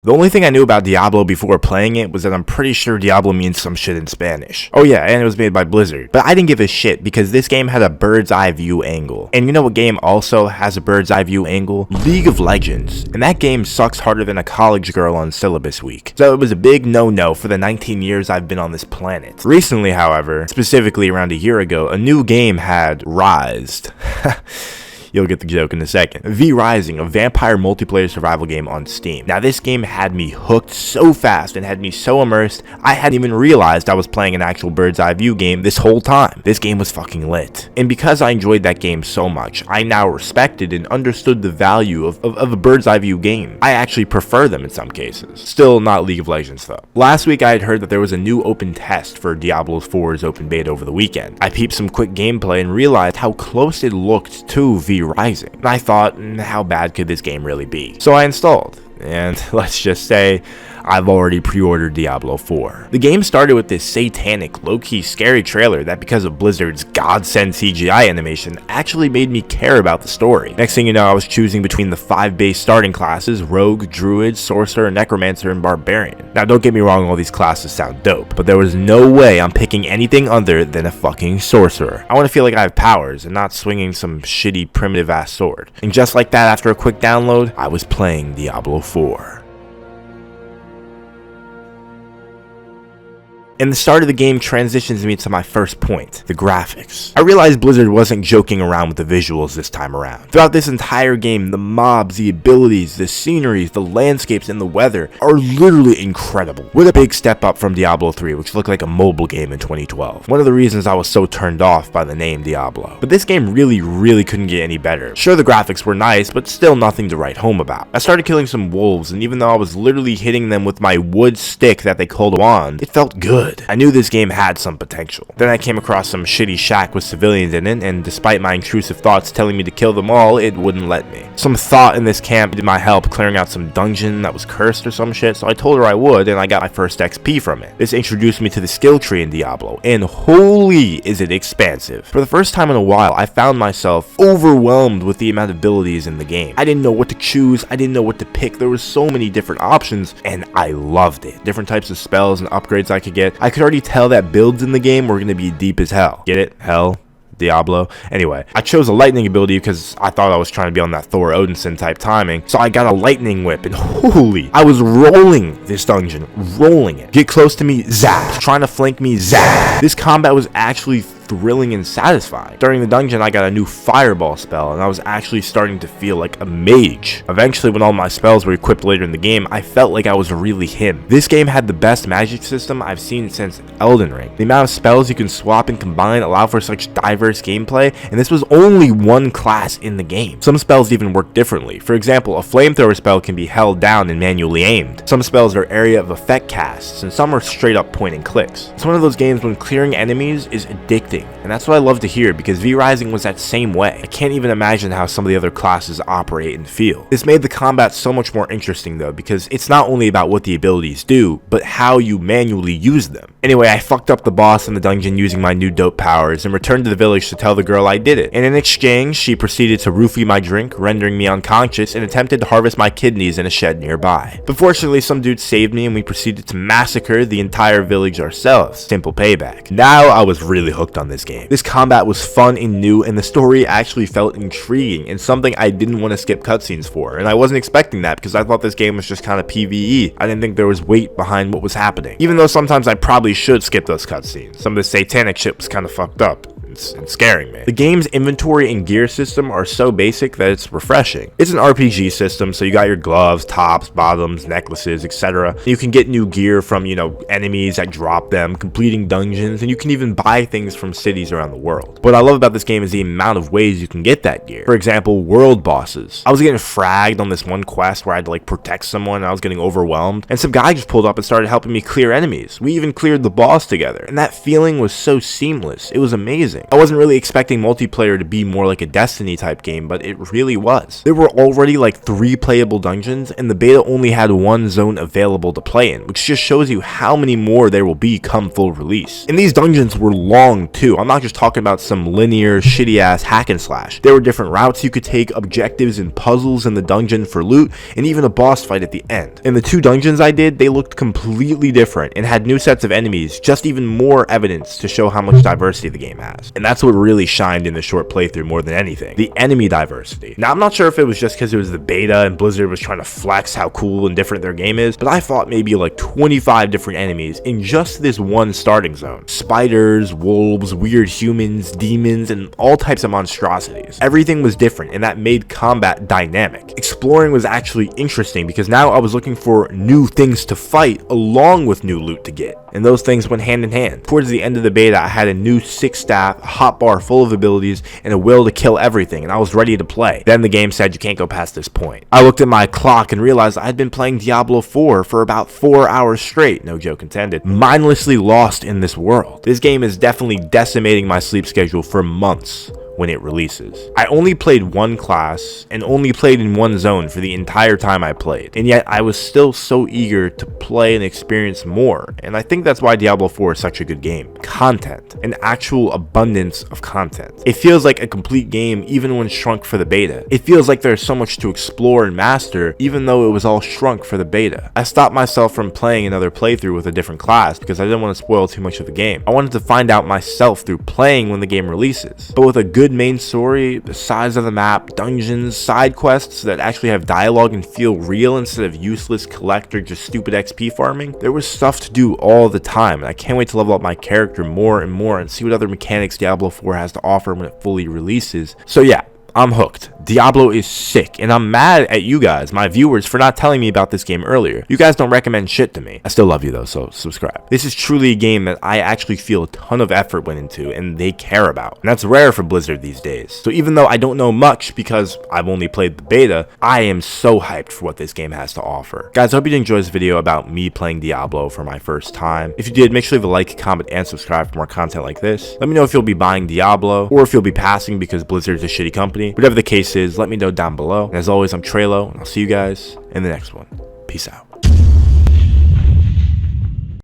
The only thing I knew about Diablo before playing it was that I'm pretty sure Diablo means some shit in Spanish. Oh yeah, and it was made by Blizzard. But I didn't give a shit because this game had a bird's eye view angle. And you know what game also has a bird's eye view angle? League of Legends. And that game sucks harder than a college girl on syllabus week. So it was a big no-no for the 19 years I've been on this planet. Recently, however, specifically around a year ago, a new game had rised. You'll get the joke in a second. V Rising, a vampire multiplayer survival game on Steam. Now this game had me hooked so fast and had me so immersed, I hadn't even realized I was playing an actual bird's eye view game this whole time. This game was fucking lit. And because I enjoyed that game so much, I now respected and understood the value of a bird's eye view game. I actually prefer them in some cases. Still not League of Legends though. Last week I had heard that there was a new open test for Diablo 4's open beta over the weekend. I peeped some quick gameplay and realized how close it looked to V Rising. And I thought, how bad could this game really be? So I installed, and let's just say I've already pre-ordered Diablo 4. The game started with this satanic, low-key scary trailer that, because of Blizzard's godsend CGI animation, actually made me care about the story. Next thing you know, I was choosing between the 5 base starting classes: Rogue, Druid, Sorcerer, Necromancer, and Barbarian. Now don't get me wrong, all these classes sound dope, but there was no way I'm picking anything other than a fucking Sorcerer. I want to feel like I have powers and not swinging some shitty primitive ass sword. And just like that, after a quick download, I was playing Diablo 4. And the start of the game transitions me to my first point, the graphics. I realized Blizzard wasn't joking around with the visuals this time around. Throughout this entire game, the mobs, the abilities, the sceneries, the landscapes, and the weather are literally incredible. What a big step up from Diablo 3, which looked like a mobile game in 2012. One of the reasons I was so turned off by the name Diablo. But this game really couldn't get any better. Sure, the graphics were nice, but still nothing to write home about. I started killing some wolves, and even though I was literally hitting them with my wood stick that they called a wand, it felt good. I knew this game had some potential. Then I came across some shitty shack with civilians in it, and despite my intrusive thoughts telling me to kill them all, it wouldn't let me. Some thought in this camp did my help clearing out some dungeon that was cursed or some shit, so I told her I would, and I got my first XP from it. This introduced me to the skill tree in Diablo, and holy is it expansive. For the first time in a while, I found myself overwhelmed with the amount of abilities in the game. I didn't know what to choose, I didn't know what to pick. There was so many different options, and I loved it. Different types of spells and upgrades I could get. I could already tell that builds in the game were going to be deep as hell. Get it? Hell? Diablo. Anyway, I chose a lightning ability because I thought I was trying to be on that Thor Odinson type timing, so I got a lightning whip, and holy, I was rolling this dungeon, rolling it. Get close to me, zap. Trying to flank me, zap. This combat was actually thrilling and satisfying. During the dungeon, I got a new fireball spell, and I was actually starting to feel like a mage. Eventually, when all my spells were equipped later in the game, I felt like I was really him. This game had the best magic system I've seen since Elden Ring. The amount of spells you can swap and combine allow for such diverse gameplay, and this was only one class in the game. Some spells even work differently. For example, a flamethrower spell can be held down and manually aimed. Some spells are area of effect casts, and some are straight up point and clicks. It's one of those games when clearing enemies is addicting. And that's what I love to hear, because V Rising was that same way. I can't even imagine how some of the other classes operate and feel. This made the combat so much more interesting though, because it's not only about what the abilities do, but how you manually use them. Anyway, I fucked up the boss in the dungeon using my new dope powers and returned to the village to tell the girl I did it. And in exchange, she proceeded to roofie my drink, rendering me unconscious, and attempted to harvest my kidneys in a shed nearby. But fortunately, some dude saved me and we proceeded to massacre the entire village ourselves. Simple payback. Now I was really hooked on this game. This combat was fun and new, and the story actually felt intriguing and something I didn't want to skip cutscenes for. And I wasn't expecting that because I thought this game was just kind of PvE. I didn't think there was weight behind what was happening. Even though sometimes I probably should skip those cutscenes. Some of the satanic shit was kind of fucked up. It's scaring me. The game's inventory and gear system are so basic that it's refreshing. It's an RPG system, so you got your gloves, tops, bottoms, necklaces, etc. You can get new gear from, enemies that drop them, completing dungeons, and you can even buy things from cities around the world. What I love about this game is the amount of ways you can get that gear. For example, world bosses. I was getting fragged on this one quest where I had to protect someone, and I was getting overwhelmed, and some guy just pulled up and started helping me clear enemies. We even cleared the boss together, and that feeling was so seamless. It was amazing. I wasn't really expecting multiplayer to be more like a Destiny type game, but it really was. There were already like 3 playable dungeons, and the beta only had 1 zone available to play in, which just shows you how many more there will be come full release. And these dungeons were long too. I'm not just talking about some linear shitty ass hack and slash. There were different routes you could take, objectives and puzzles in the dungeon for loot, and even a boss fight at the end. In the 2 dungeons I did, they looked completely different and had new sets of enemies, just even more evidence to show how much diversity the game has. And that's what really shined in the short playthrough more than anything, the enemy diversity. Now I'm not sure if it was just because it was the beta and Blizzard was trying to flex how cool and different their game is, but I fought maybe like 25 different enemies in just this one starting zone. Spiders, wolves, weird humans, demons, and all types of monstrosities. Everything was different, and that made combat dynamic. Exploring was actually interesting because now I was looking for new things to fight along with new loot to get, and those things went hand in hand. Towards the end of the beta, I had a new 6-staff, a hotbar full of abilities, and a will to kill everything, and I was ready to play. Then the game said you can't go past this point. I looked at my clock and realized I had been playing Diablo 4 for about 4 hours straight, no joke intended, mindlessly lost in this world. This game is definitely decimating my sleep schedule for months when it releases. I only played 1 class and only played in 1 zone for the entire time I played, and yet I was still so eager to play and experience more, and I think that's why Diablo 4 is such a good game. Content, an actual abundance of content. It feels like a complete game even when shrunk for the beta. It feels like there's so much to explore and master even though it was all shrunk for the beta. I stopped myself from playing another playthrough with a different class because I didn't want to spoil too much of the game. I wanted to find out myself through playing when the game releases. But with a good main story, the size of the map, dungeons, side quests that actually have dialogue and feel real instead of useless collect or just stupid XP farming, there was stuff to do all the time, and I can't wait to level up my character more and more and see what other mechanics Diablo 4 has to offer when it fully releases. So yeah, I'm hooked. Diablo is sick, and I'm mad at you guys, my viewers, for not telling me about this game earlier. You guys don't recommend shit to me. I still love you though, so subscribe. This is truly a game that I actually feel a ton of effort went into and they care about, and that's rare for Blizzard these days. So even though I don't know much because I've only played the beta, I am so hyped for what this game has to offer. Guys, I hope you did enjoy this video about me playing Diablo for my first time. If you did, make sure you leave a like, comment, and subscribe for more content like this. Let me know if you'll be buying Diablo or if you'll be passing because Blizzard's a shitty company. Whatever the case is, let me know down below. And as always, I'm Trelo, and I'll see you guys in the next one. Peace out.